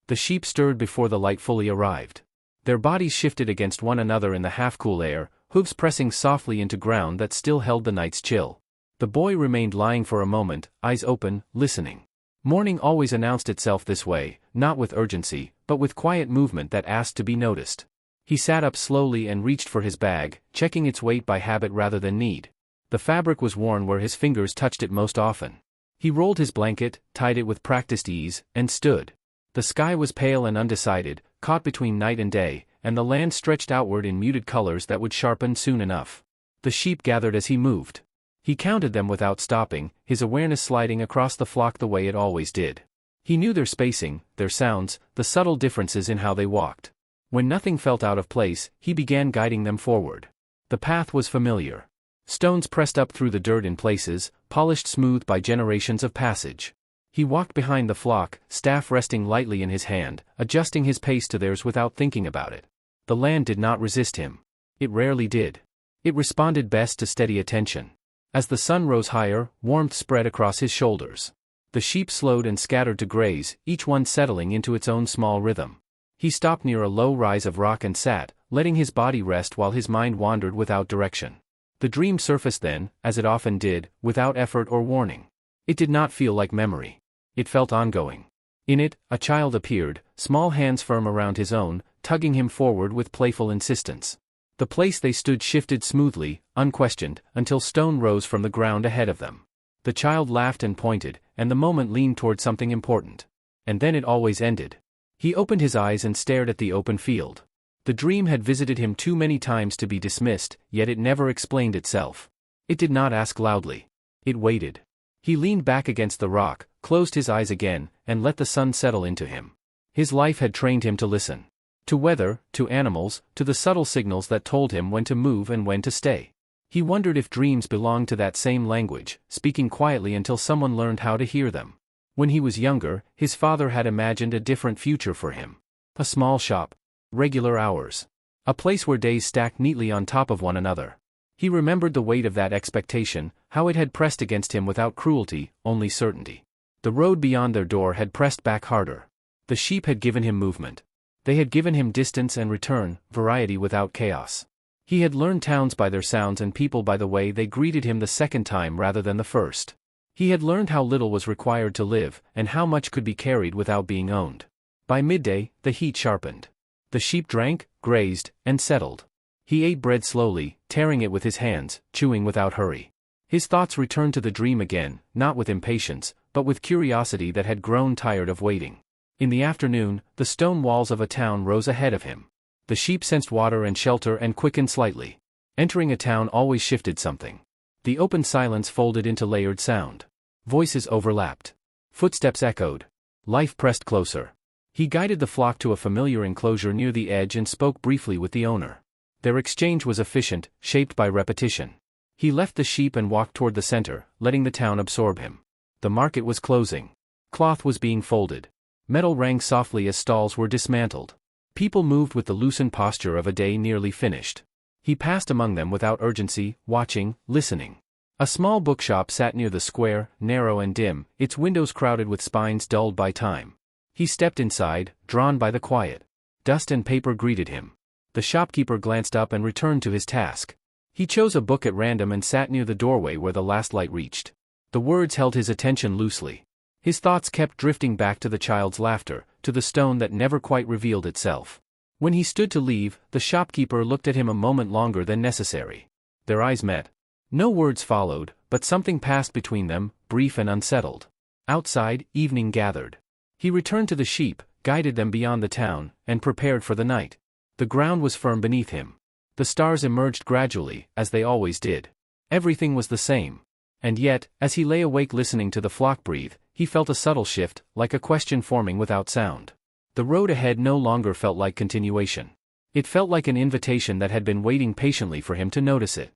The sheep stirred before the light fully arrived. Their bodies shifted against one another in the half-cool air, hooves pressing softly into ground that still held the night's chill. The boy remained lying for a moment, eyes open, listening. Morning always announced itself this way, not with urgency, but with quiet movement that asked to be noticed. He sat up slowly and reached for his bag, checking its weight by habit rather than need. The fabric was worn where his fingers touched it most often. He rolled his blanket, tied it with practiced ease, and stood. The sky was pale and undecided, caught between night and day, and the land stretched outward in muted colors that would sharpen soon enough. The sheep gathered as he moved. He counted them without stopping, his awareness sliding across the flock the way it always did. He knew their spacing, their sounds, the subtle differences in how they walked. When nothing felt out of place, he began guiding them forward. The path was familiar. Stones pressed up through the dirt in places, polished smooth by generations of passage. He walked behind the flock, staff resting lightly in his hand, adjusting his pace to theirs without thinking about it. The land did not resist him. It rarely did. It responded best to steady attention. As the sun rose higher, warmth spread across his shoulders. The sheep slowed and scattered to graze, each one settling into its own small rhythm. He stopped near a low rise of rock and sat, letting his body rest while his mind wandered without direction. The dream surfaced then, as it often did, without effort or warning. It did not feel like memory. It felt ongoing. In it, a child appeared, small hands firm around his own, tugging him forward with playful insistence. The place they stood shifted smoothly, unquestioned, until stone rose from the ground ahead of them. The child laughed and pointed, and the moment leaned toward something important. And then it always ended. He opened his eyes and stared at the open field. The dream had visited him too many times to be dismissed, yet it never explained itself. It did not ask loudly. It waited. He leaned back against the rock, closed his eyes again, and let the sun settle into him. His life had trained him to listen. To weather, to animals, to the subtle signals that told him when to move and when to stay. He wondered if dreams belonged to that same language, speaking quietly until someone learned how to hear them. When he was younger, his father had imagined a different future for him. A small shop. Regular hours. A place where days stacked neatly on top of one another. He remembered the weight of that expectation, how it had pressed against him without cruelty, only certainty. The road beyond their door had pressed back harder. The sheep had given him movement. They had given him distance and return, variety without chaos. He had learned towns by their sounds and people by the way they greeted him the second time rather than the first. He had learned how little was required to live, and how much could be carried without being owned. By midday, the heat sharpened. The sheep drank, grazed, and settled. He ate bread slowly, tearing it with his hands, chewing without hurry. His thoughts returned to the dream again, not with impatience, but with curiosity that had grown tired of waiting. In the afternoon, the stone walls of a town rose ahead of him. The sheep sensed water and shelter and quickened slightly. Entering a town always shifted something. The open silence folded into layered sound. Voices overlapped. Footsteps echoed. Life pressed closer. He guided the flock to a familiar enclosure near the edge and spoke briefly with the owner. Their exchange was efficient, shaped by repetition. He left the sheep and walked toward the center, letting the town absorb him. The market was closing. Cloth was being folded. Metal rang softly as stalls were dismantled. People moved with the loosened posture of a day nearly finished. He passed among them without urgency, watching, listening. A small bookshop sat near the square, narrow and dim, its windows crowded with spines dulled by time. He stepped inside, drawn by the quiet. Dust and paper greeted him. The shopkeeper glanced up and returned to his task. He chose a book at random and sat near the doorway where the last light reached. The words held his attention loosely. His thoughts kept drifting back to the child's laughter, to the stone that never quite revealed itself. When he stood to leave, the shopkeeper looked at him a moment longer than necessary. Their eyes met. No words followed, but something passed between them, brief and unsettled. Outside, evening gathered. He returned to the sheep, guided them beyond the town, and prepared for the night. The ground was firm beneath him. The stars emerged gradually, as they always did. Everything was the same. And yet, as he lay awake listening to the flock breathe, he felt a subtle shift, like a question forming without sound. The road ahead no longer felt like continuation. It felt like an invitation that had been waiting patiently for him to notice it.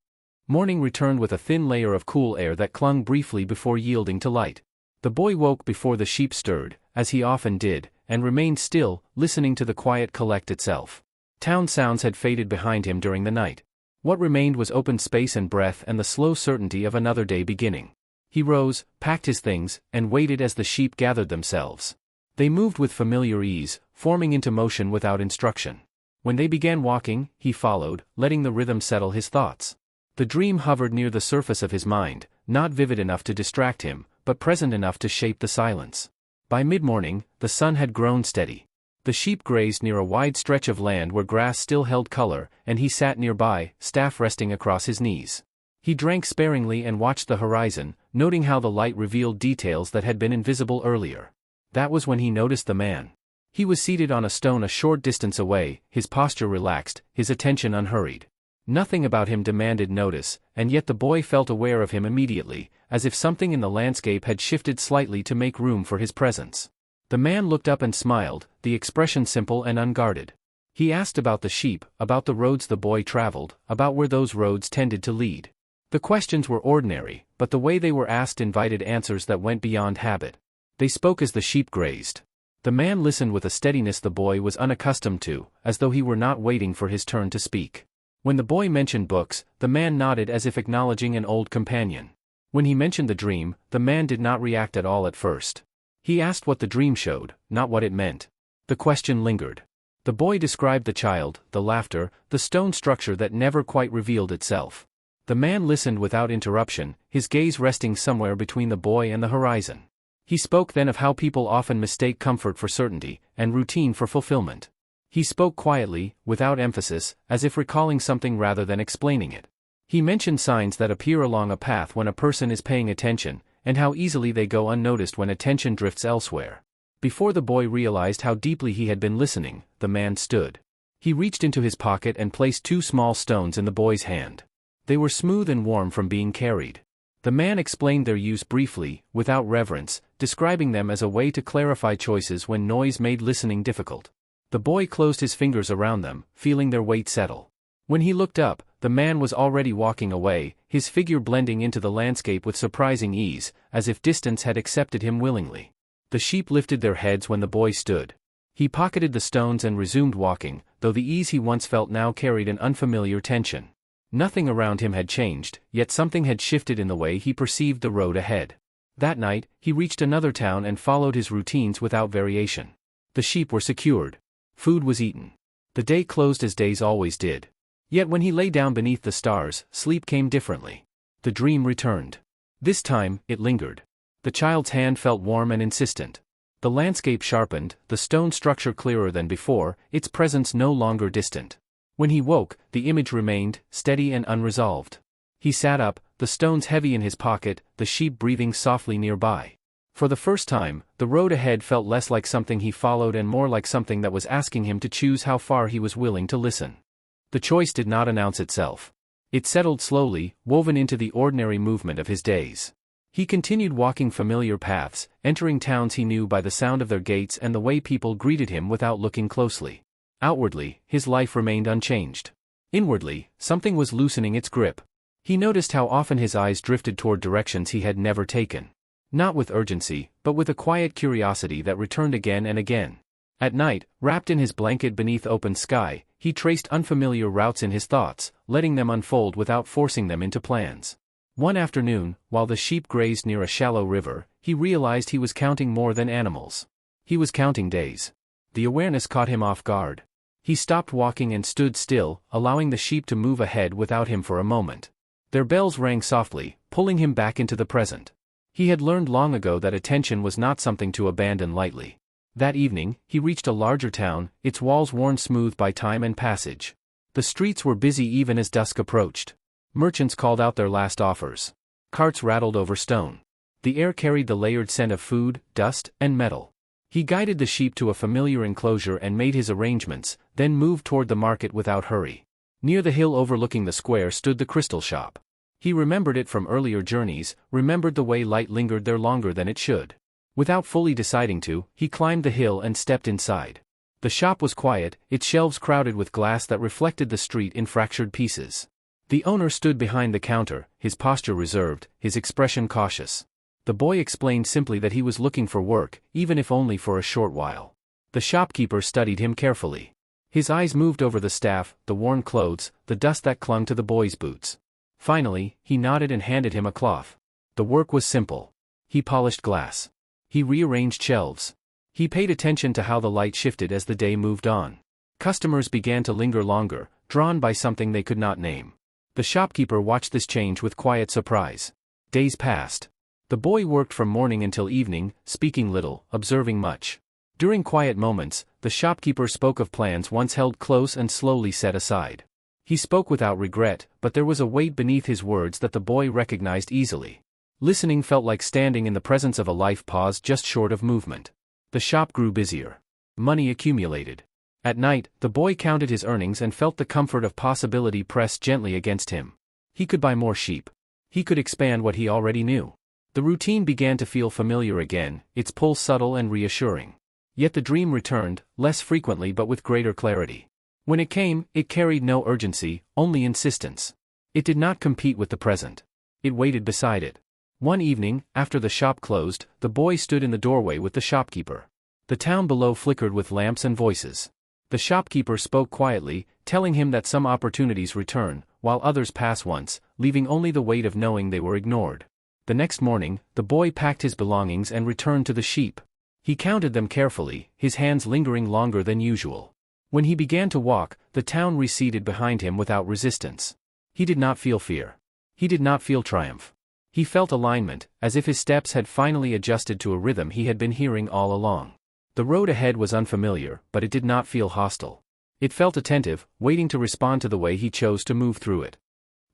Morning returned with a thin layer of cool air that clung briefly before yielding to light. The boy woke before the sheep stirred, as he often did, and remained still, listening to the quiet collect itself. Town sounds had faded behind him during the night. What remained was open space and breath and the slow certainty of another day beginning. He rose, packed his things, and waited as the sheep gathered themselves. They moved with familiar ease, forming into motion without instruction. When they began walking, he followed, letting the rhythm settle his thoughts. The dream hovered near the surface of his mind, not vivid enough to distract him, but present enough to shape the silence. By mid-morning, the sun had grown steady. The sheep grazed near a wide stretch of land where grass still held color, and he sat nearby, staff resting across his knees. He drank sparingly and watched the horizon, noting how the light revealed details that had been invisible earlier. That was when he noticed the man. He was seated on a stone a short distance away, his posture relaxed, his attention unhurried. Nothing about him demanded notice, and yet the boy felt aware of him immediately, as if something in the landscape had shifted slightly to make room for his presence. The man looked up and smiled, the expression simple and unguarded. He asked about the sheep, about the roads the boy traveled, about where those roads tended to lead. The questions were ordinary, but the way they were asked invited answers that went beyond habit. They spoke as the sheep grazed. The man listened with a steadiness the boy was unaccustomed to, as though he were not waiting for his turn to speak. When the boy mentioned books, the man nodded as if acknowledging an old companion. When he mentioned the dream, the man did not react at all at first. He asked what the dream showed, not what it meant. The question lingered. The boy described the child, the laughter, the stone structure that never quite revealed itself. The man listened without interruption, his gaze resting somewhere between the boy and the horizon. He spoke then of how people often mistake comfort for certainty, and routine for fulfillment. He spoke quietly, without emphasis, as if recalling something rather than explaining it. He mentioned signs that appear along a path when a person is paying attention, and how easily they go unnoticed when attention drifts elsewhere. Before the boy realized how deeply he had been listening, the man stood. He reached into his pocket and placed 2 small stones in the boy's hand. They were smooth and warm from being carried. The man explained their use briefly, without reverence, describing them as a way to clarify choices when noise made listening difficult. The boy closed his fingers around them, feeling their weight settle. When he looked up, the man was already walking away, his figure blending into the landscape with surprising ease, as if distance had accepted him willingly. The sheep lifted their heads when the boy stood. He pocketed the stones and resumed walking, though the ease he once felt now carried an unfamiliar tension. Nothing around him had changed, yet something had shifted in the way he perceived the road ahead. That night, he reached another town and followed his routines without variation. The sheep were secured. Food was eaten. The day closed as days always did. Yet when he lay down beneath the stars, sleep came differently. The dream returned. This time, it lingered. The child's hand felt warm and insistent. The landscape sharpened, the stone structure clearer than before, its presence no longer distant. When he woke, the image remained, steady and unresolved. He sat up, the stones heavy in his pocket, the sheep breathing softly nearby. For the first time, the road ahead felt less like something he followed and more like something that was asking him to choose how far he was willing to listen. The choice did not announce itself. It settled slowly, woven into the ordinary movement of his days. He continued walking familiar paths, entering towns he knew by the sound of their gates and the way people greeted him without looking closely. Outwardly, his life remained unchanged. Inwardly, something was loosening its grip. He noticed how often his eyes drifted toward directions he had never taken. Not with urgency, but with a quiet curiosity that returned again and again. At night, wrapped in his blanket beneath open sky, he traced unfamiliar routes in his thoughts, letting them unfold without forcing them into plans. One afternoon, while the sheep grazed near a shallow river, he realized he was counting more than animals. He was counting days. The awareness caught him off guard. He stopped walking and stood still, allowing the sheep to move ahead without him for a moment. Their bells rang softly, pulling him back into the present. He had learned long ago that attention was not something to abandon lightly. That evening, he reached a larger town, its walls worn smooth by time and passage. The streets were busy even as dusk approached. Merchants called out their last offers. Carts rattled over stone. The air carried the layered scent of food, dust, and metal. He guided the sheep to a familiar enclosure and made his arrangements, then moved toward the market without hurry. Near the hill overlooking the square stood the crystal shop. He remembered it from earlier journeys, remembered the way light lingered there longer than it should. Without fully deciding to, he climbed the hill and stepped inside. The shop was quiet, its shelves crowded with glass that reflected the street in fractured pieces. The owner stood behind the counter, his posture reserved, his expression cautious. The boy explained simply that he was looking for work, even if only for a short while. The shopkeeper studied him carefully. His eyes moved over the staff, the worn clothes, the dust that clung to the boy's boots. Finally, he nodded and handed him a cloth. The work was simple. He polished glass. He rearranged shelves. He paid attention to how the light shifted as the day moved on. Customers began to linger longer, drawn by something they could not name. The shopkeeper watched this change with quiet surprise. Days passed. The boy worked from morning until evening, speaking little, observing much. During quiet moments, the shopkeeper spoke of plans once held close and slowly set aside. He spoke without regret, but there was a weight beneath his words that the boy recognized easily. Listening felt like standing in the presence of a life paused just short of movement. The shop grew busier. Money accumulated. At night, the boy counted his earnings and felt the comfort of possibility press gently against him. He could buy more sheep. He could expand what he already knew. The routine began to feel familiar again, its pull subtle and reassuring. Yet the dream returned, less frequently but with greater clarity. When it came, it carried no urgency, only insistence. It did not compete with the present. It waited beside it. One evening, after the shop closed, the boy stood in the doorway with the shopkeeper. The town below flickered with lamps and voices. The shopkeeper spoke quietly, telling him that some opportunities return, while others pass once, leaving only the weight of knowing they were ignored. The next morning, the boy packed his belongings and returned to the sheep. He counted them carefully, his hands lingering longer than usual. When he began to walk, the town receded behind him without resistance. He did not feel fear. He did not feel triumph. He felt alignment, as if his steps had finally adjusted to a rhythm he had been hearing all along. The road ahead was unfamiliar, but it did not feel hostile. It felt attentive, waiting to respond to the way he chose to move through it.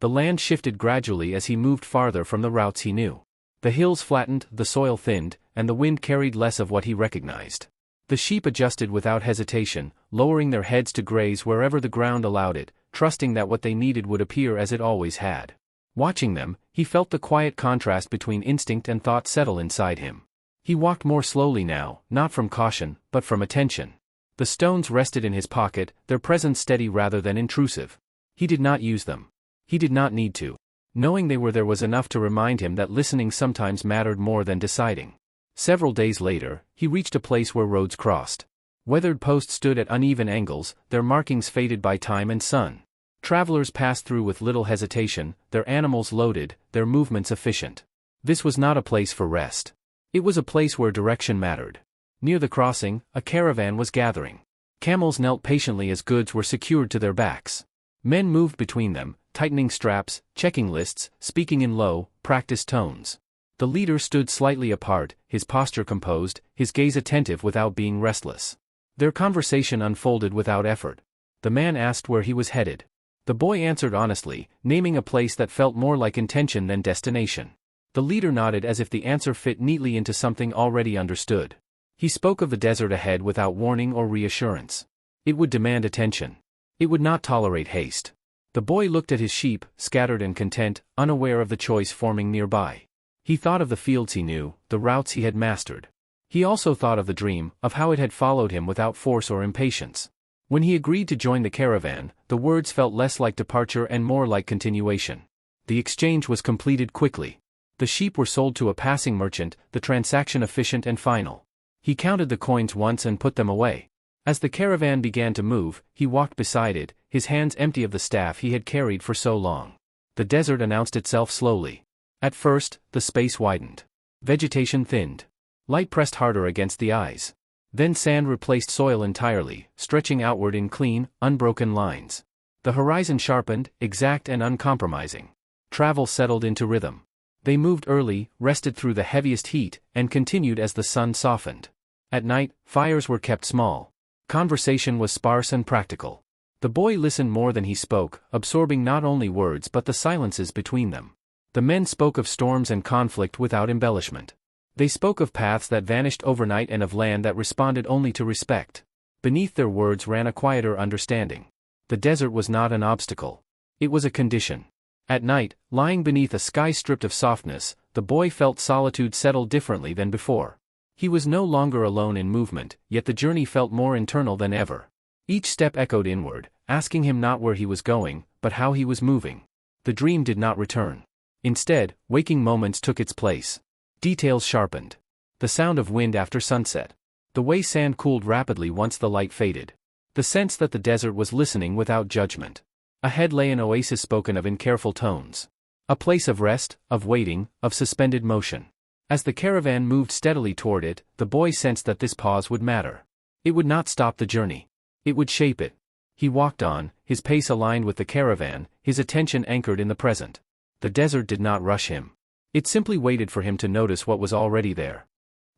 The land shifted gradually as he moved farther from the routes he knew. The hills flattened, the soil thinned, and the wind carried less of what he recognized. The sheep adjusted without hesitation, lowering their heads to graze wherever the ground allowed it, trusting that what they needed would appear as it always had. Watching them, he felt the quiet contrast between instinct and thought settle inside him. He walked more slowly now, not from caution, but from attention. The stones rested in his pocket, their presence steady rather than intrusive. He did not use them. He did not need to. Knowing they were there was enough to remind him that listening sometimes mattered more than deciding. Several days later, he reached a place where roads crossed. Weathered posts stood at uneven angles, their markings faded by time and sun. Travelers passed through with little hesitation, their animals loaded, their movements efficient. This was not a place for rest. It was a place where direction mattered. Near the crossing, a caravan was gathering. Camels knelt patiently as goods were secured to their backs. Men moved between them, tightening straps, checking lists, speaking in low, practiced tones. The leader stood slightly apart, his posture composed, his gaze attentive without being restless. Their conversation unfolded without effort. The man asked where he was headed. The boy answered honestly, naming a place that felt more like intention than destination. The leader nodded as if the answer fit neatly into something already understood. He spoke of the desert ahead without warning or reassurance. It would demand attention. It would not tolerate haste. The boy looked at his sheep, scattered and content, unaware of the choice forming nearby. He thought of the fields he knew, the routes he had mastered. He also thought of the dream, of how it had followed him without force or impatience. When he agreed to join the caravan, the words felt less like departure and more like continuation. The exchange was completed quickly. The sheep were sold to a passing merchant, the transaction efficient and final. He counted the coins once and put them away. As the caravan began to move, he walked beside it, his hands empty of the staff he had carried for so long. The desert announced itself slowly. At first, the space widened. Vegetation thinned. Light pressed harder against the eyes. Then sand replaced soil entirely, stretching outward in clean, unbroken lines. The horizon sharpened, exact and uncompromising. Travel settled into rhythm. They moved early, rested through the heaviest heat, and continued as the sun softened. At night, fires were kept small. Conversation was sparse and practical. The boy listened more than he spoke, absorbing not only words but the silences between them. The men spoke of storms and conflict without embellishment. They spoke of paths that vanished overnight and of land that responded only to respect. Beneath their words ran a quieter understanding. The desert was not an obstacle. It was a condition. At night, lying beneath a sky stripped of softness, the boy felt solitude settle differently than before. He was no longer alone in movement, yet the journey felt more internal than ever. Each step echoed inward, asking him not where he was going, but how he was moving. The dream did not return. Instead, waking moments took its place. Details sharpened. The sound of wind after sunset. The way sand cooled rapidly once the light faded. The sense that the desert was listening without judgment. Ahead lay an oasis spoken of in careful tones. A place of rest, of waiting, of suspended motion. As the caravan moved steadily toward it, the boy sensed that this pause would matter. It would not stop the journey. It would shape it. He walked on, his pace aligned with the caravan, his attention anchored in the present. The desert did not rush him. It simply waited for him to notice what was already there.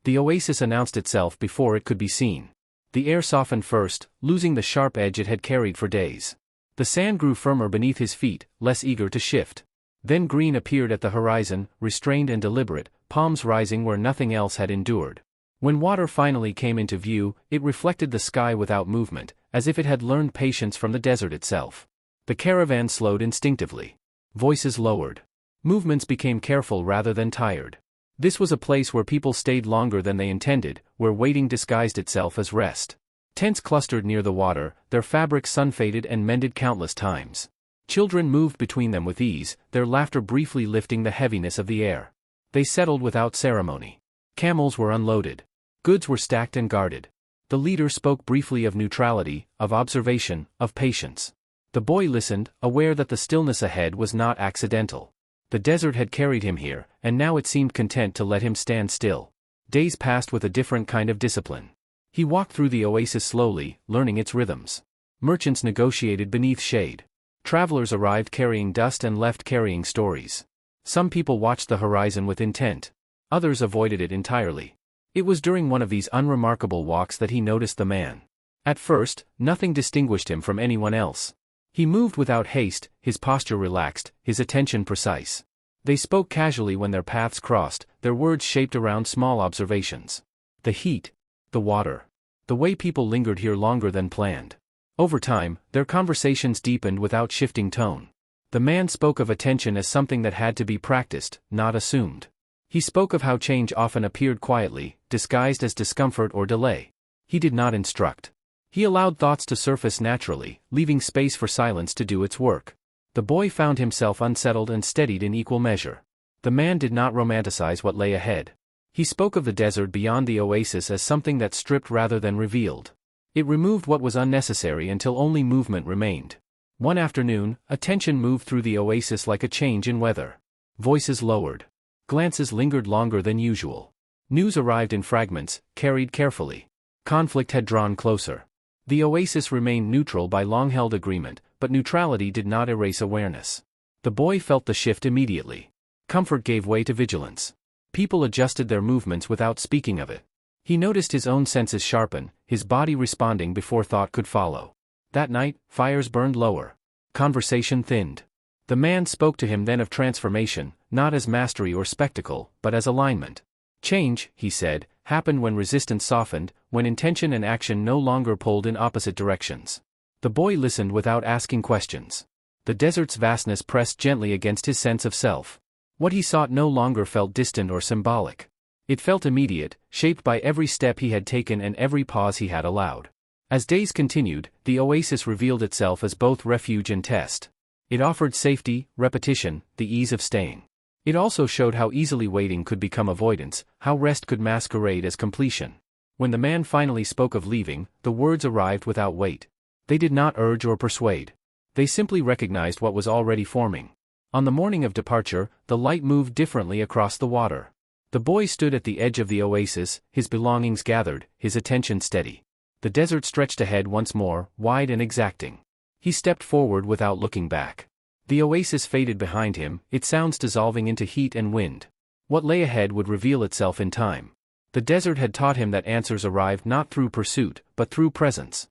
The oasis announced itself before it could be seen. The air softened first, losing the sharp edge it had carried for days. The sand grew firmer beneath his feet, less eager to shift. Then green appeared at the horizon, restrained and deliberate, palms rising where nothing else had endured. When water finally came into view, it reflected the sky without movement, as if it had learned patience from the desert itself. The caravan slowed instinctively. Voices lowered. Movements became careful rather than tired. This was a place where people stayed longer than they intended, where waiting disguised itself as rest. Tents clustered near the water, their fabrics sun-faded and mended countless times. Children moved between them with ease, their laughter briefly lifting the heaviness of the air. They settled without ceremony. Camels were unloaded. Goods were stacked and guarded. The leader spoke briefly of neutrality, of observation, of patience. The boy listened, aware that the stillness ahead was not accidental. The desert had carried him here, and now it seemed content to let him stand still. Days passed with a different kind of discipline. He walked through the oasis slowly, learning its rhythms. Merchants negotiated beneath shade. Travelers arrived carrying dust and left carrying stories. Some people watched the horizon with intent. Others avoided it entirely. It was during one of these unremarkable walks that he noticed the man. At first, nothing distinguished him from anyone else. He moved without haste, his posture relaxed, his attention precise. They spoke casually when their paths crossed, their words shaped around small observations. The heat. The water. The way people lingered here longer than planned. Over time, their conversations deepened without shifting tone. The man spoke of attention as something that had to be practiced, not assumed. He spoke of how change often appeared quietly, disguised as discomfort or delay. He did not instruct. He allowed thoughts to surface naturally, leaving space for silence to do its work. The boy found himself unsettled and steadied in equal measure. The man did not romanticize what lay ahead. He spoke of the desert beyond the oasis as something that stripped rather than revealed. It removed what was unnecessary until only movement remained. One afternoon, attention moved through the oasis like a change in weather. Voices lowered. Glances lingered longer than usual. News arrived in fragments, carried carefully. Conflict had drawn closer. The oasis remained neutral by long-held agreement, but neutrality did not erase awareness. The boy felt the shift immediately. Comfort gave way to vigilance. People adjusted their movements without speaking of it. He noticed his own senses sharpen, his body responding before thought could follow. That night, fires burned lower. Conversation thinned. The man spoke to him then of transformation, not as mastery or spectacle, but as alignment. Change, he said, happened when resistance softened, when intention and action no longer pulled in opposite directions. The boy listened without asking questions. The desert's vastness pressed gently against his sense of self. What he sought no longer felt distant or symbolic. It felt immediate, shaped by every step he had taken and every pause he had allowed. As days continued, the oasis revealed itself as both refuge and test. It offered safety, repetition, the ease of staying. It also showed how easily waiting could become avoidance, how rest could masquerade as completion. When the man finally spoke of leaving, the words arrived without weight. They did not urge or persuade. They simply recognized what was already forming. On the morning of departure, the light moved differently across the water. The boy stood at the edge of the oasis, his belongings gathered, his attention steady. The desert stretched ahead once more, wide and exacting. He stepped forward without looking back. The oasis faded behind him, its sounds dissolving into heat and wind. What lay ahead would reveal itself in time. The desert had taught him that answers arrived not through pursuit, but through presence.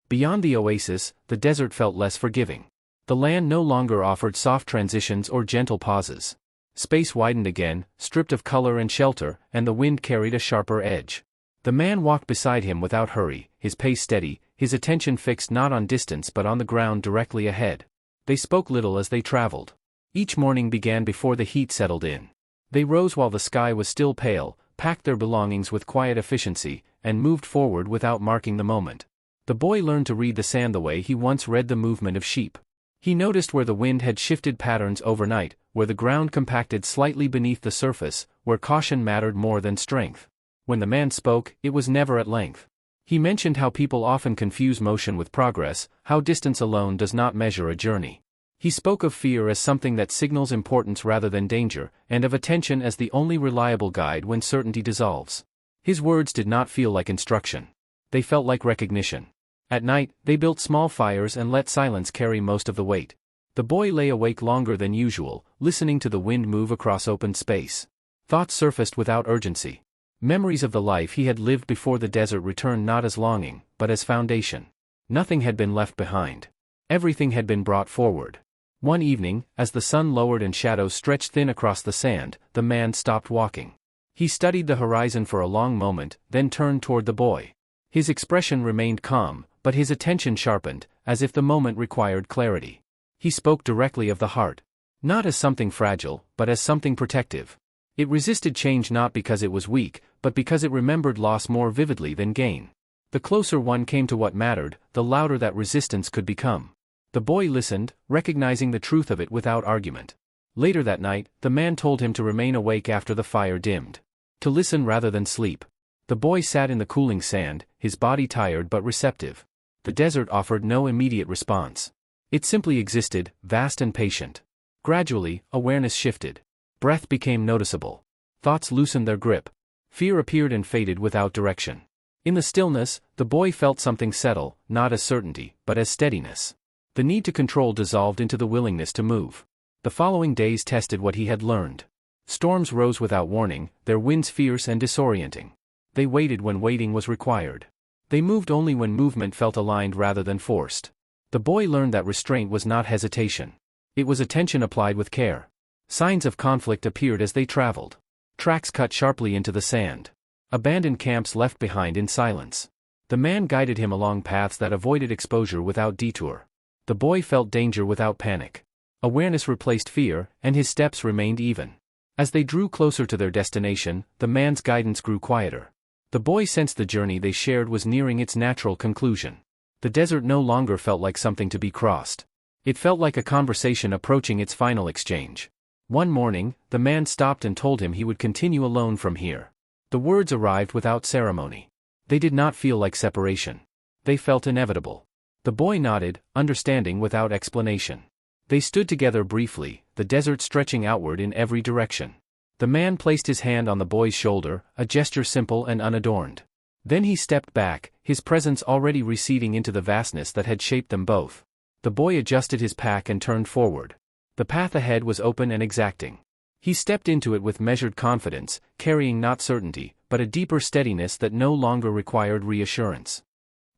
Beyond the oasis, the desert felt less forgiving. The land no longer offered soft transitions or gentle pauses. Space widened again, stripped of color and shelter, and the wind carried a sharper edge. The man walked beside him without hurry, his pace steady, his attention fixed not on distance but on the ground directly ahead. They spoke little as they traveled. Each morning began before the heat settled in. They rose while the sky was still pale, packed their belongings with quiet efficiency, and moved forward without marking the moment. The boy learned to read the sand the way he once read the movement of sheep. He noticed where the wind had shifted patterns overnight, where the ground compacted slightly beneath the surface, where caution mattered more than strength. When the man spoke, it was never at length. He mentioned how people often confuse motion with progress, how distance alone does not measure a journey. He spoke of fear as something that signals importance rather than danger, and of attention as the only reliable guide when certainty dissolves. His words did not feel like instruction. They felt like recognition. At night, they built small fires and let silence carry most of the weight. The boy lay awake longer than usual, listening to the wind move across open space. Thoughts surfaced without urgency. Memories of the life he had lived before the desert returned not as longing, but as foundation. Nothing had been left behind. Everything had been brought forward. One evening, as the sun lowered and shadows stretched thin across the sand, the man stopped walking. He studied the horizon for a long moment, then turned toward the boy. His expression remained calm, but his attention sharpened, as if the moment required clarity. He spoke directly of the heart. Not as something fragile, but as something protective. It resisted change not because it was weak, but because it remembered loss more vividly than gain. The closer one came to what mattered, the louder that resistance could become. The boy listened, recognizing the truth of it without argument. Later that night, the man told him to remain awake after the fire dimmed. To listen rather than sleep. The boy sat in the cooling sand, his body tired but receptive. The desert offered no immediate response. It simply existed, vast and patient. Gradually, awareness shifted. Breath became noticeable. Thoughts loosened their grip. Fear appeared and faded without direction. In the stillness, the boy felt something settle, not as certainty, but as steadiness. The need to control dissolved into the willingness to move. The following days tested what he had learned. Storms rose without warning, their winds fierce and disorienting. They waited when waiting was required. They moved only when movement felt aligned rather than forced. The boy learned that restraint was not hesitation. It was attention applied with care. Signs of conflict appeared as they traveled. Tracks cut sharply into the sand. Abandoned camps left behind in silence. The man guided him along paths that avoided exposure without detour. The boy felt danger without panic. Awareness replaced fear, and his steps remained even. As they drew closer to their destination, the man's guidance grew quieter. The boy sensed the journey they shared was nearing its natural conclusion. The desert no longer felt like something to be crossed. It felt like a conversation approaching its final exchange. One morning, the man stopped and told him he would continue alone from here. The words arrived without ceremony. They did not feel like separation. They felt inevitable. The boy nodded, understanding without explanation. They stood together briefly, the desert stretching outward in every direction. The man placed his hand on the boy's shoulder, a gesture simple and unadorned. Then he stepped back, his presence already receding into the vastness that had shaped them both. The boy adjusted his pack and turned forward. The path ahead was open and exacting. He stepped into it with measured confidence, carrying not certainty, but a deeper steadiness that no longer required reassurance.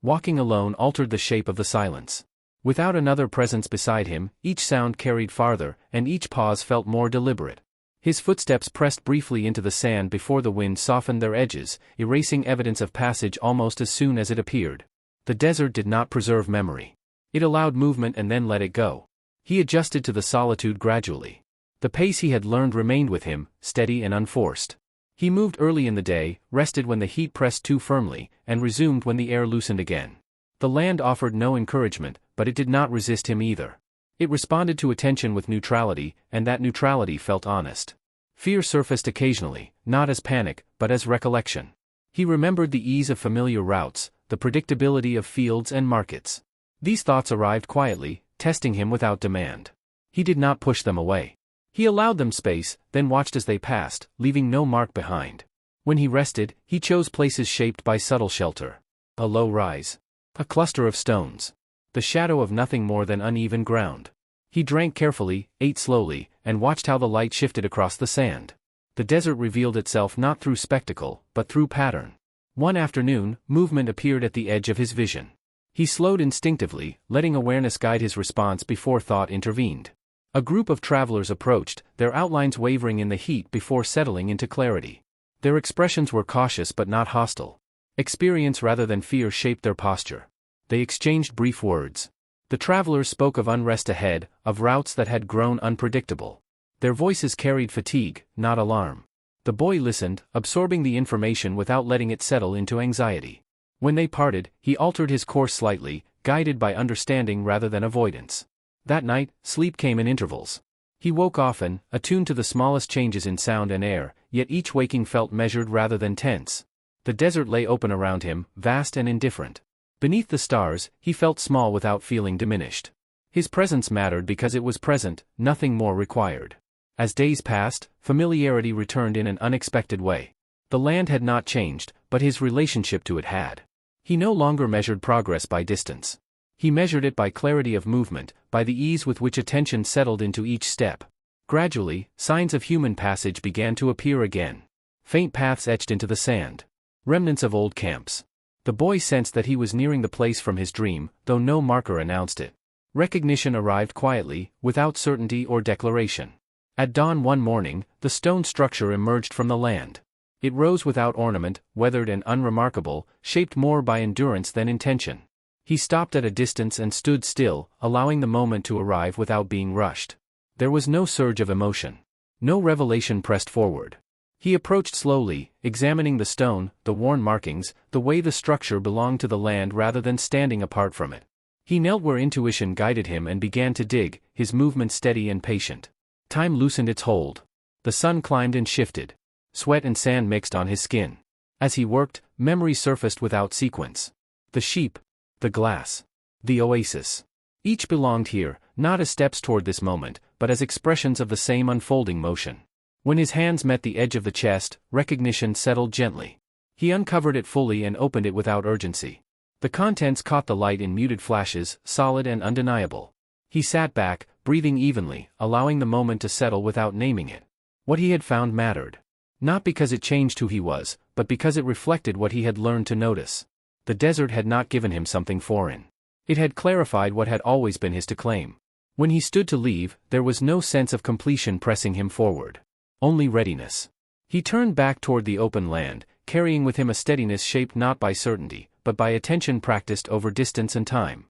Walking alone altered the shape of the silence. Without another presence beside him, each sound carried farther, and each pause felt more deliberate. His footsteps pressed briefly into the sand before the wind softened their edges, erasing evidence of passage almost as soon as it appeared. The desert did not preserve memory. It allowed movement and then let it go. He adjusted to the solitude gradually. The pace he had learned remained with him, steady and unforced. He moved early in the day, rested when the heat pressed too firmly, and resumed when the air loosened again. The land offered no encouragement, but it did not resist him either. It responded to attention with neutrality, and that neutrality felt honest. Fear surfaced occasionally, not as panic, but as recollection. He remembered the ease of familiar routes, the predictability of fields and markets. These thoughts arrived quietly, testing him without demand. He did not push them away. He allowed them space, then watched as they passed, leaving no mark behind. When he rested, he chose places shaped by subtle shelter. A low rise. A cluster of stones. The shadow of nothing more than uneven ground. He drank carefully, ate slowly, and watched how the light shifted across the sand. The desert revealed itself not through spectacle, but through pattern. One afternoon, movement appeared at the edge of his vision. He slowed instinctively, letting awareness guide his response before thought intervened. A group of travelers approached, their outlines wavering in the heat before settling into clarity. Their expressions were cautious but not hostile. Experience rather than fear shaped their posture. They exchanged brief words. The travelers spoke of unrest ahead, of routes that had grown unpredictable. Their voices carried fatigue, not alarm. The boy listened, absorbing the information without letting it settle into anxiety. When they parted, he altered his course slightly, guided by understanding rather than avoidance. That night, sleep came in intervals. He woke often, attuned to the smallest changes in sound and air, yet each waking felt measured rather than tense. The desert lay open around him, vast and indifferent. Beneath the stars, he felt small without feeling diminished. His presence mattered because it was present, nothing more required. As days passed, familiarity returned in an unexpected way. The land had not changed, but his relationship to it had. He no longer measured progress by distance. He measured it by clarity of movement, by the ease with which attention settled into each step. Gradually, signs of human passage began to appear again. Faint paths etched into the sand. Remnants of old camps. The boy sensed that he was nearing the place from his dream, though no marker announced it. Recognition arrived quietly, without certainty or declaration. At dawn one morning, the stone structure emerged from the land. It rose without ornament, weathered and unremarkable, shaped more by endurance than intention. He stopped at a distance and stood still, allowing the moment to arrive without being rushed. There was no surge of emotion. No revelation pressed forward. He approached slowly, examining the stone, the worn markings, the way the structure belonged to the land rather than standing apart from it. He knelt where intuition guided him and began to dig, his movement steady and patient. Time loosened its hold. The sun climbed and shifted. Sweat and sand mixed on his skin. As he worked, memory surfaced without sequence. The sheep. The glass. The oasis. Each belonged here, not as steps toward this moment, but as expressions of the same unfolding motion. When his hands met the edge of the chest, recognition settled gently. He uncovered it fully and opened it without urgency. The contents caught the light in muted flashes, solid and undeniable. He sat back, breathing evenly, allowing the moment to settle without naming it. What he had found mattered. Not because it changed who he was, but because it reflected what he had learned to notice. The desert had not given him something foreign. It had clarified what had always been his to claim. When he stood to leave, there was no sense of completion pressing him forward. Only readiness. He turned back toward the open land, carrying with him a steadiness shaped not by certainty, but by attention practiced over distance and time.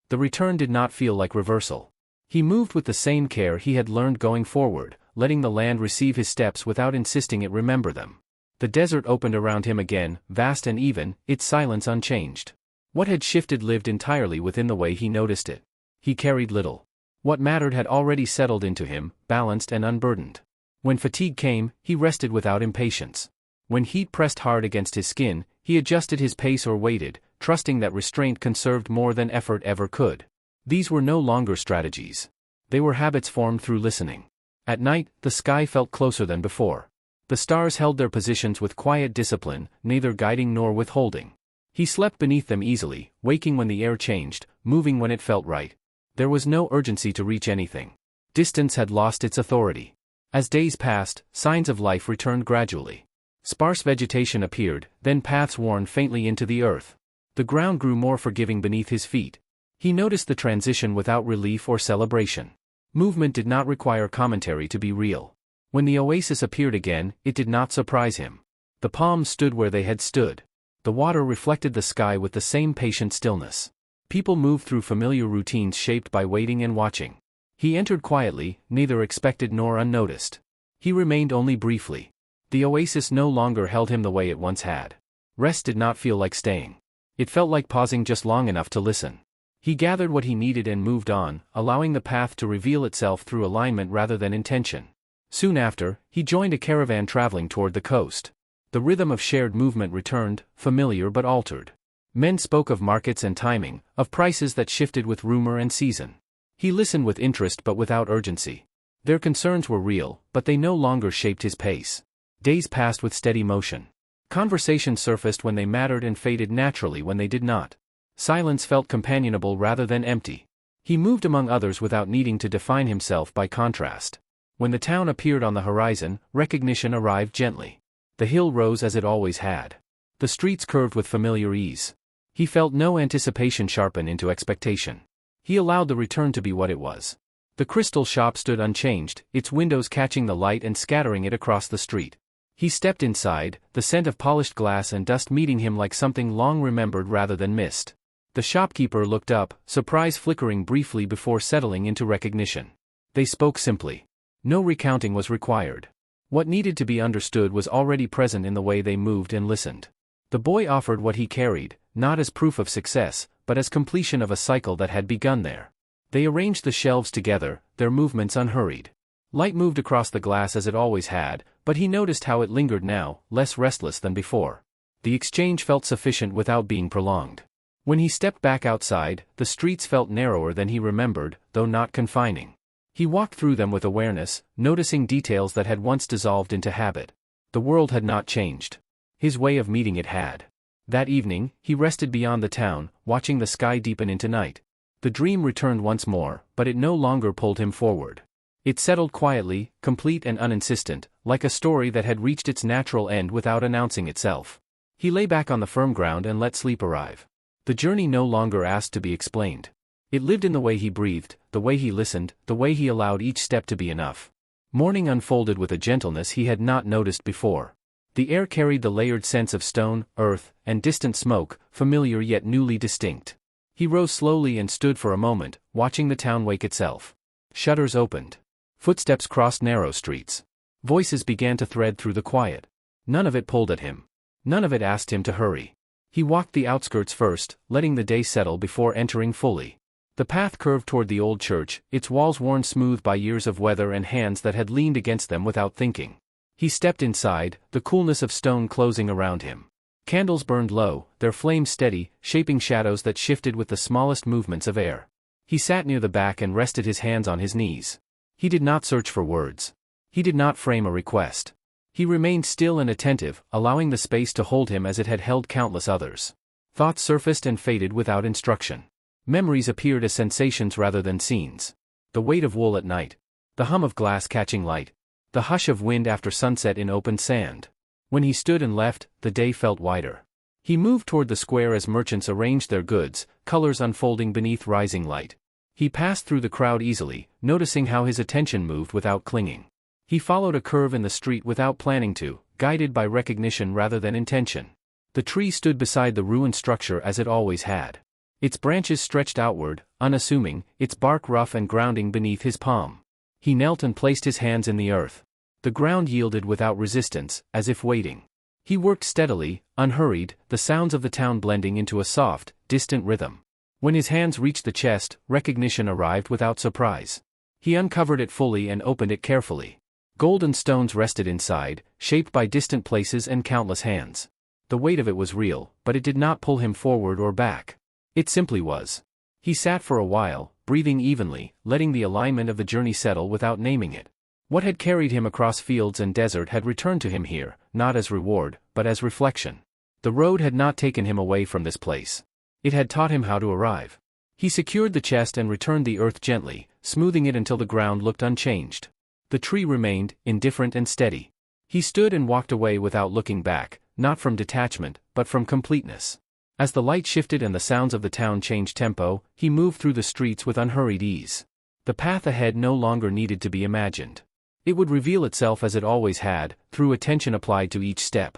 The return did not feel like reversal. He moved with the same care he had learned going forward, letting the land receive his steps without insisting it remember them. The desert opened around him again, vast and even, its silence unchanged. What had shifted lived entirely within the way he noticed it. He carried little. What mattered had already settled into him, balanced and unburdened. When fatigue came, he rested without impatience. When heat pressed hard against his skin, he adjusted his pace or waited, trusting that restraint conserved more than effort ever could. These were no longer strategies. They were habits formed through listening. At night, the sky felt closer than before. The stars held their positions with quiet discipline, neither guiding nor withholding. He slept beneath them easily, waking when the air changed, moving when it felt right. There was no urgency to reach anything. Distance had lost its authority. As days passed, signs of life returned gradually. Sparse vegetation appeared, then paths worn faintly into the earth. The ground grew more forgiving beneath his feet. He noticed the transition without relief or celebration. Movement did not require commentary to be real. When the oasis appeared again, it did not surprise him. The palms stood where they had stood. The water reflected the sky with the same patient stillness. People moved through familiar routines shaped by waiting and watching. He entered quietly, neither expected nor unnoticed. He remained only briefly. The oasis no longer held him the way it once had. Rest did not feel like staying. It felt like pausing just long enough to listen. He gathered what he needed and moved on, allowing the path to reveal itself through alignment rather than intention. Soon after, he joined a caravan traveling toward the coast. The rhythm of shared movement returned, familiar but altered. Men spoke of markets and timing, of prices that shifted with rumor and season. He listened with interest but without urgency. Their concerns were real, but they no longer shaped his pace. Days passed with steady motion. Conversations surfaced when they mattered and faded naturally when they did not. Silence felt companionable rather than empty. He moved among others without needing to define himself by contrast. When the town appeared on the horizon, recognition arrived gently. The hill rose as it always had. The streets curved with familiar ease. He felt no anticipation sharpen into expectation. He allowed the return to be what it was. The crystal shop stood unchanged, its windows catching the light and scattering it across the street. He stepped inside, the scent of polished glass and dust meeting him like something long remembered rather than missed. The shopkeeper looked up, surprise flickering briefly before settling into recognition. They spoke simply. No recounting was required. What needed to be understood was already present in the way they moved and listened. The boy offered what he carried, not as proof of success, but as completion of a cycle that had begun there. They arranged the shelves together, their movements unhurried. Light moved across the glass as it always had, but he noticed how it lingered now, less restless than before. The exchange felt sufficient without being prolonged. When he stepped back outside, the streets felt narrower than he remembered, though not confining. He walked through them with awareness, noticing details that had once dissolved into habit. The world had not changed. His way of meeting it had. That evening, he rested beyond the town, watching the sky deepen into night. The dream returned once more, but it no longer pulled him forward. It settled quietly, complete and uninsistent, like a story that had reached its natural end without announcing itself. He lay back on the firm ground and let sleep arrive. The journey no longer asked to be explained. It lived in the way he breathed, the way he listened, the way he allowed each step to be enough. Morning unfolded with a gentleness he had not noticed before. The air carried the layered scents of stone, earth, and distant smoke, familiar yet newly distinct. He rose slowly and stood for a moment, watching the town wake itself. Shutters opened. Footsteps crossed narrow streets. Voices began to thread through the quiet. None of it pulled at him. None of it asked him to hurry. He walked the outskirts first, letting the day settle before entering fully. The path curved toward the old church, its walls worn smooth by years of weather and hands that had leaned against them without thinking. He stepped inside, the coolness of stone closing around him. Candles burned low, their flames steady, shaping shadows that shifted with the smallest movements of air. He sat near the back and rested his hands on his knees. He did not search for words. He did not frame a request. He remained still and attentive, allowing the space to hold him as it had held countless others. Thoughts surfaced and faded without instruction. Memories appeared as sensations rather than scenes. The weight of wool at night. The hum of glass catching light. The hush of wind after sunset in open sand. When he stood and left, the day felt wider. He moved toward the square as merchants arranged their goods, colors unfolding beneath rising light. He passed through the crowd easily, noticing how his attention moved without clinging. He followed a curve in the street without planning to, guided by recognition rather than intention. The tree stood beside the ruined structure as it always had. Its branches stretched outward, unassuming, its bark rough and grounding beneath his palm. He knelt and placed his hands in the earth. The ground yielded without resistance, as if waiting. He worked steadily, unhurried, the sounds of the town blending into a soft, distant rhythm. When his hands reached the chest, recognition arrived without surprise. He uncovered it fully and opened it carefully. Golden stones rested inside, shaped by distant places and countless hands. The weight of it was real, but it did not pull him forward or back. It simply was. He sat for a while, breathing evenly, letting the alignment of the journey settle without naming it. What had carried him across fields and desert had returned to him here, not as reward, but as reflection. The road had not taken him away from this place. It had taught him how to arrive. He secured the chest and returned the earth gently, smoothing it until the ground looked unchanged. The tree remained, indifferent and steady. He stood and walked away without looking back, not from detachment, but from completeness. As the light shifted and the sounds of the town changed tempo, he moved through the streets with unhurried ease. The path ahead no longer needed to be imagined. It would reveal itself as it always had, through attention applied to each step.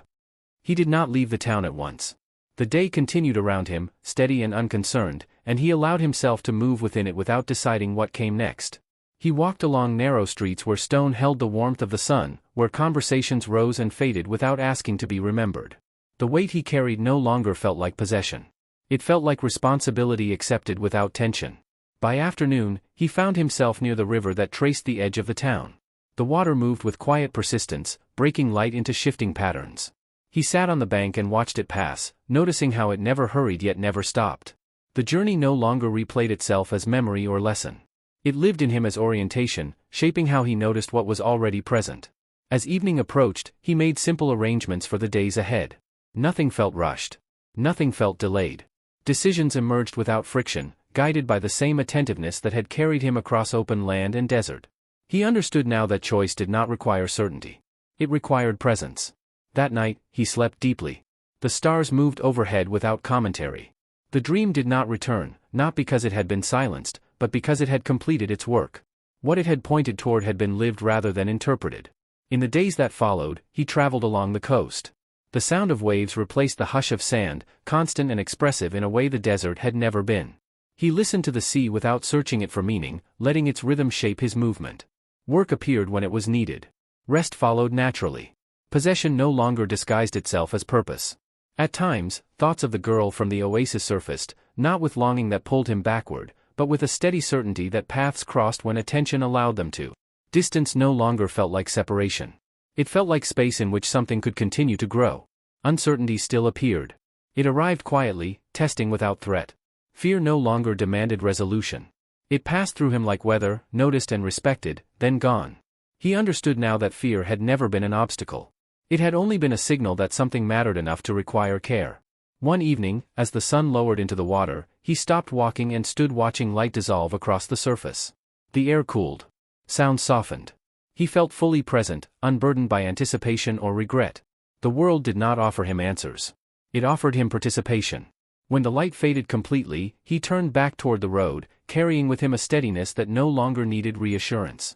He did not leave the town at once. The day continued around him, steady and unconcerned, and he allowed himself to move within it without deciding what came next. He walked along narrow streets where stone held the warmth of the sun, where conversations rose and faded without asking to be remembered. The weight he carried no longer felt like possession. It felt like responsibility accepted without tension. By afternoon, he found himself near the river that traced the edge of the town. The water moved with quiet persistence, breaking light into shifting patterns. He sat on the bank and watched it pass, noticing how it never hurried yet never stopped. The journey no longer replayed itself as memory or lesson. It lived in him as orientation, shaping how he noticed what was already present. As evening approached, he made simple arrangements for the days ahead. Nothing felt rushed. Nothing felt delayed. Decisions emerged without friction, guided by the same attentiveness that had carried him across open land and desert. He understood now that choice did not require certainty. It required presence. That night, he slept deeply. The stars moved overhead without commentary. The dream did not return, not because it had been silenced, but because it had completed its work. What it had pointed toward had been lived rather than interpreted. In the days that followed, he traveled along the coast. The sound of waves replaced the hush of sand, constant and expressive in a way the desert had never been. He listened to the sea without searching it for meaning, letting its rhythm shape his movement. Work appeared when it was needed. Rest followed naturally. Possession no longer disguised itself as purpose. At times, thoughts of the girl from the oasis surfaced, not with longing that pulled him backward, but with a steady certainty that paths crossed when attention allowed them to. Distance no longer felt like separation. It felt like space in which something could continue to grow. Uncertainty still appeared. It arrived quietly, testing without threat. Fear no longer demanded resolution. It passed through him like weather, noticed and respected, then gone. He understood now that fear had never been an obstacle. It had only been a signal that something mattered enough to require care. One evening, as the sun lowered into the water, he stopped walking and stood watching light dissolve across the surface. The air cooled. Sound softened. He felt fully present, unburdened by anticipation or regret. The world did not offer him answers. It offered him participation. When the light faded completely, he turned back toward the road, carrying with him a steadiness that no longer needed reassurance.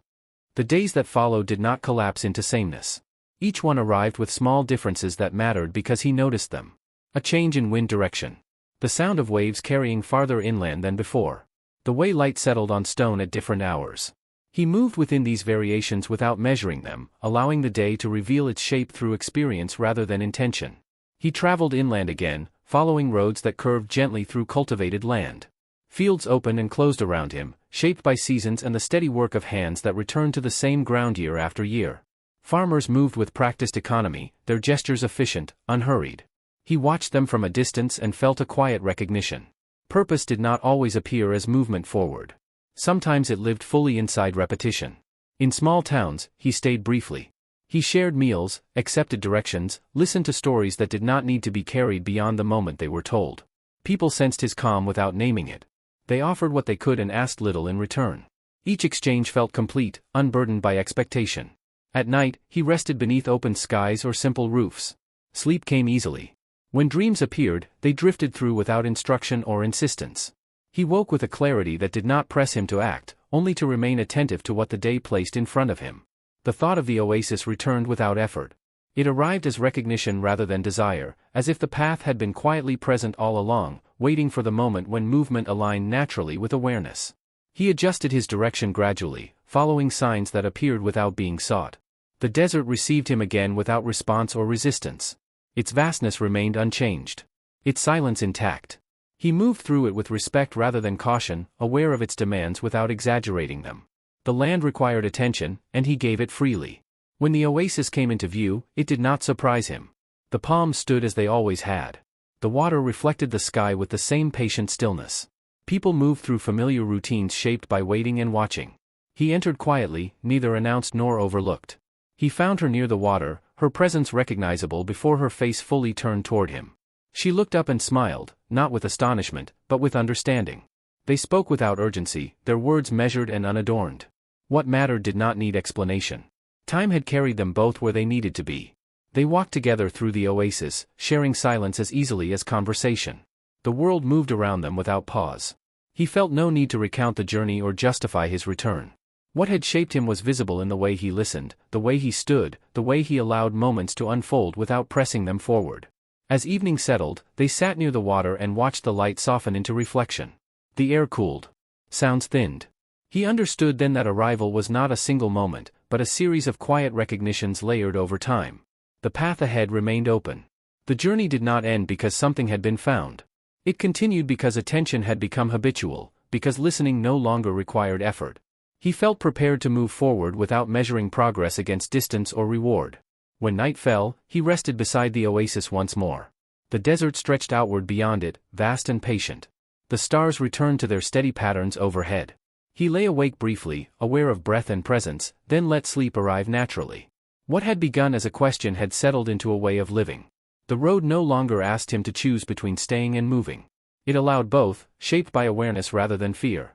The days that followed did not collapse into sameness. Each one arrived with small differences that mattered because he noticed them. A change in wind direction. The sound of waves carrying farther inland than before. The way light settled on stone at different hours. He moved within these variations without measuring them, allowing the day to reveal its shape through experience rather than intention. He traveled inland again, following roads that curved gently through cultivated land. Fields opened and closed around him, shaped by seasons and the steady work of hands that returned to the same ground year after year. Farmers moved with practiced economy, their gestures efficient, unhurried. He watched them from a distance and felt a quiet recognition. Purpose did not always appear as movement forward. Sometimes it lived fully inside repetition. In small towns, he stayed briefly. He shared meals, accepted directions, listened to stories that did not need to be carried beyond the moment they were told. People sensed his calm without naming it. They offered what they could and asked little in return. Each exchange felt complete, unburdened by expectation. At night, he rested beneath open skies or simple roofs. Sleep came easily. When dreams appeared, they drifted through without instruction or insistence. He woke with a clarity that did not press him to act, only to remain attentive to what the day placed in front of him. The thought of the oasis returned without effort. It arrived as recognition rather than desire, as if the path had been quietly present all along, waiting for the moment when movement aligned naturally with awareness. He adjusted his direction gradually, following signs that appeared without being sought. The desert received him again without response or resistance. Its vastness remained unchanged. Its silence intact. He moved through it with respect rather than caution, aware of its demands without exaggerating them. The land required attention, and he gave it freely. When the oasis came into view, it did not surprise him. The palms stood as they always had. The water reflected the sky with the same patient stillness. People moved through familiar routines shaped by waiting and watching. He entered quietly, neither announced nor overlooked. He found her near the water, her presence recognizable before her face fully turned toward him. She looked up and smiled, not with astonishment, but with understanding. They spoke without urgency, their words measured and unadorned. What mattered did not need explanation. Time had carried them both where they needed to be. They walked together through the oasis, sharing silence as easily as conversation. The world moved around them without pause. He felt no need to recount the journey or justify his return. What had shaped him was visible in the way he listened, the way he stood, the way he allowed moments to unfold without pressing them forward. As evening settled, they sat near the water and watched the light soften into reflection. The air cooled. Sounds thinned. He understood then that arrival was not a single moment, but a series of quiet recognitions layered over time. The path ahead remained open. The journey did not end because something had been found. It continued because attention had become habitual, because listening no longer required effort. He felt prepared to move forward without measuring progress against distance or reward. When night fell, he rested beside the oasis once more. The desert stretched outward beyond it, vast and patient. The stars returned to their steady patterns overhead. He lay awake briefly, aware of breath and presence, then let sleep arrive naturally. What had begun as a question had settled into a way of living. The road no longer asked him to choose between staying and moving. It allowed both, shaped by awareness rather than fear.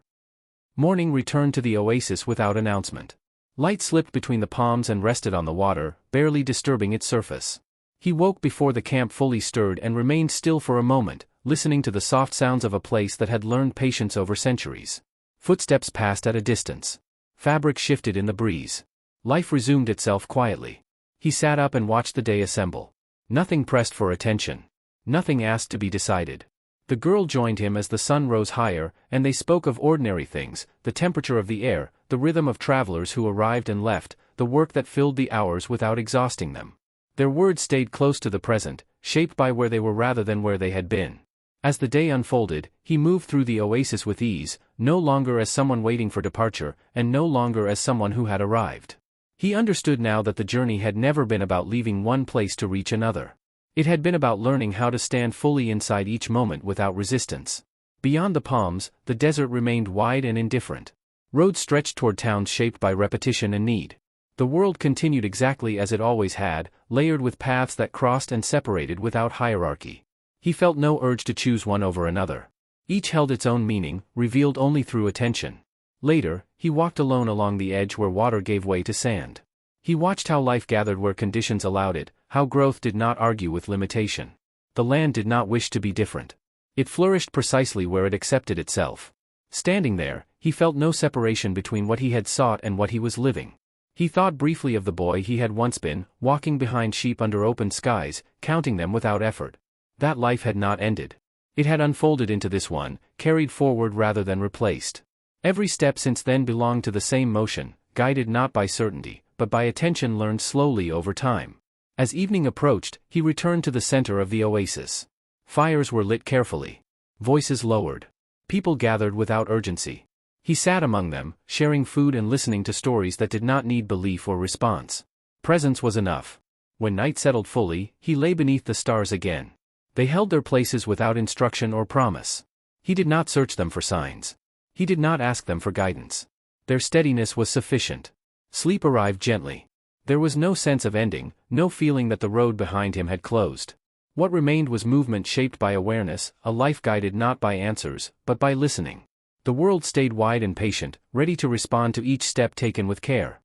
Morning returned to the oasis without announcement. Light slipped between the palms and rested on the water, barely disturbing its surface. He woke before the camp fully stirred and remained still for a moment, listening to the soft sounds of a place that had learned patience over centuries. Footsteps passed at a distance. Fabric shifted in the breeze. Life resumed itself quietly. He sat up and watched the day assemble. Nothing pressed for attention. Nothing asked to be decided. The girl joined him as the sun rose higher, and they spoke of ordinary things, the temperature of the air, the rhythm of travelers who arrived and left, the work that filled the hours without exhausting them. Their words stayed close to the present, shaped by where they were rather than where they had been. As the day unfolded, he moved through the oasis with ease, no longer as someone waiting for departure, and no longer as someone who had arrived. He understood now that the journey had never been about leaving one place to reach another. It had been about learning how to stand fully inside each moment without resistance. Beyond the palms, the desert remained wide and indifferent. Roads stretched toward towns shaped by repetition and need. The world continued exactly as it always had, layered with paths that crossed and separated without hierarchy. He felt no urge to choose one over another. Each held its own meaning, revealed only through attention. Later, he walked alone along the edge where water gave way to sand. He watched how life gathered where conditions allowed it, how growth did not argue with limitation. The land did not wish to be different. It flourished precisely where it accepted itself. Standing there, he felt no separation between what he had sought and what he was living. He thought briefly of the boy he had once been, walking behind sheep under open skies, counting them without effort. That life had not ended. It had unfolded into this one, carried forward rather than replaced. Every step since then belonged to the same motion, guided not by certainty, but by attention learned slowly over time. As evening approached, he returned to the center of the oasis. Fires were lit carefully. Voices lowered. People gathered without urgency. He sat among them, sharing food and listening to stories that did not need belief or response. Presence was enough. When night settled fully, he lay beneath the stars again. They held their places without instruction or promise. He did not search them for signs. He did not ask them for guidance. Their steadiness was sufficient. Sleep arrived gently. There was no sense of ending, no feeling that the road behind him had closed. What remained was movement shaped by awareness, a life guided not by answers, but by listening. The world stayed wide and patient, ready to respond to each step taken with care.